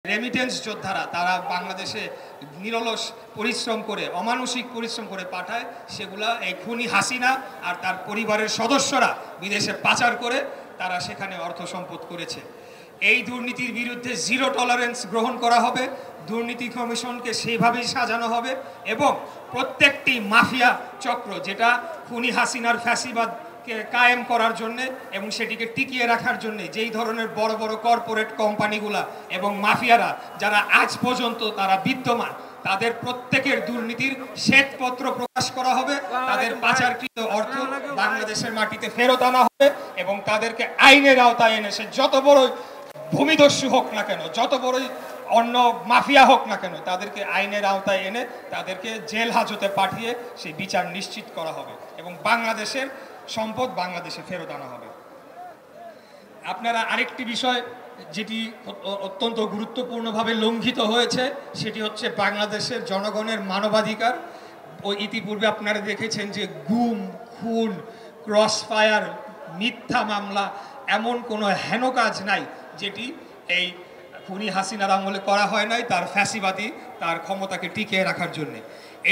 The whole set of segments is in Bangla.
রেমিটেন্স যোদ্ধারা তারা বাংলাদেশে নিরলস পরিশ্রম করে অমানসিক পরিশ্রম করে পাঠায়, সেগুলা এই খুনি হাসিনা আর তার পরিবারের সদস্যরা বিদেশে পাচার করে তারা সেখানে অর্থ সম্পদ করেছে। এই দুর্নীতির বিরুদ্ধে জিরো টলারেন্স গ্রহণ করা হবে, দুর্নীতি কমিশনকে সেইভাবেই সাজানো হবে এবং প্রত্যেকটি মাফিয়া চক্র যেটা খুনি হাসিনার ফ্যাসিবাদ কায়েম করার জন্যে এবং সেটিকে টিকিয়ে রাখার জন্যে যেই ধরনের বড় বড় কর্পোরেট কোম্পানিগুলা এবং মাফিয়ারা যারা আজ পর্যন্ত তারা বিদ্যমান, তাদের প্রত্যেকের দুর্নীতির শ্বেতপত্র প্রকাশ করা হবে, তাদের পাচারকৃত অর্থ বাংলাদেশের মাটিতে ফেরত আনা হবে এবং তাদেরকে আইনের আওতায় এনে সে যত বড় ভূমিদস্যু হোক না কেন, যত বড়ই অন্য মাফিয়া হোক না কেন, তাদেরকে আইনের আওতায় এনে তাদেরকে জেল হাজতে পাঠিয়ে সেই বিচার নিশ্চিত করা হবে এবং বাংলাদেশের সম্পদ বাংলাদেশে ফেরত আনা হবে। আপনারা আরেকটি বিষয় যেটি অত্যন্ত গুরুত্বপূর্ণভাবে লঙ্ঘিত হয়েছে সেটি হচ্ছে বাংলাদেশের জনগণের মানবাধিকার। ইতিপূর্বে আপনারা দেখেছেন যে গুম, খুন, ক্রস ফায়ার, মিথ্যা মামলা, এমন কোনো হেন কাজ নাই যেটি এই খুনি হাসিনার আমলে করা হয় নাই তার ফ্যাসিবাদী তার ক্ষমতাকে টিকিয়ে রাখার জন্যে।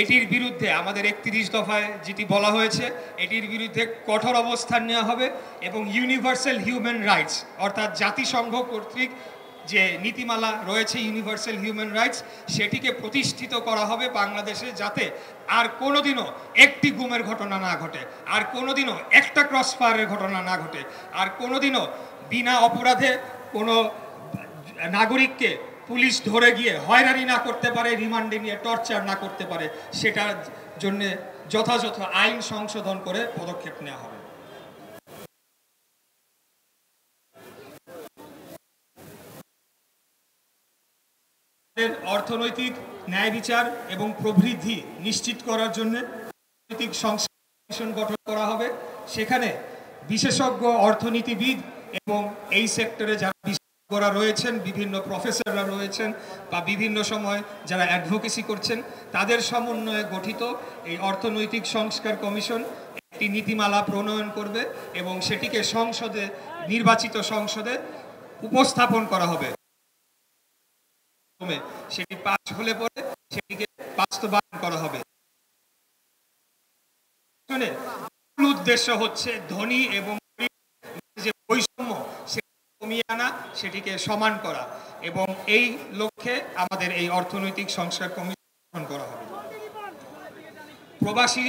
এটির বিরুদ্ধে আমাদের 31 দফায় যেটি বলা হয়েছে, এটির বিরুদ্ধে কঠোর অবস্থান নেওয়া হবে এবং ইউনিভার্সাল হিউম্যান রাইটস অর্থাৎ জাতিসংঘ কর্তৃক যে নীতিমালা রয়েছে ইউনিভার্সাল হিউম্যান রাইটস, সেটিকে প্রতিষ্ঠিত করা হবে বাংলাদেশে, যাতে আর কোনোদিনও একটি গুমের ঘটনা না ঘটে, আর কোনোদিনও একটা ক্রস ফায়ারের ঘটনা না ঘটে, আর কোনোদিনও বিনা অপরাধে কোনো নাগরিককে পুলিশ ধরে গিয়ে হয়রানি না করতে পারে, রিমান্ডে নিয়ে টর্চার না করতে পারে, সেটার জন্য যথাযথ আইন সংশোধন করে পদক্ষেপ নেওয়া হবে। অর্থনৈতিক ন্যায় বিচার এবং প্রবৃদ্ধি নিশ্চিত করার জন্য অর্থনৈতিক সংস্কার কমিশন গঠন করা হবে। সেখানে বিশেষজ্ঞ অর্থনীতিবিদ এবং এই সেক্টরে যারা বিশেষজ্ঞরা রয়েছেন, বিভিন্ন প্রফেসররা রয়েছেন বা বিভিন্ন সময় যারা অ্যাডভোকেসি করছেন, তাদের সমন্বয়ে গঠিত এই অর্থনৈতিক সংস্কার কমিশন একটি নীতিমালা প্রণয়ন করবে এবং সেটিকে সংসদে, নির্বাচিত সংসদে উপস্থাপন করা হবে। সেটি পাস হলে পরে সেটিকে বাস্তবায়ন করা হবে। উদ্দেশ্য হচ্ছে ধনী এবং যে বৈষম্য সেটি কমিয়ে আনা, সেটিকে সমান করা এবং এই লক্ষ্যে আমাদের এই অর্থনৈতিক সংস্কার কমিশন গঠন করা হবে। প্রবাসী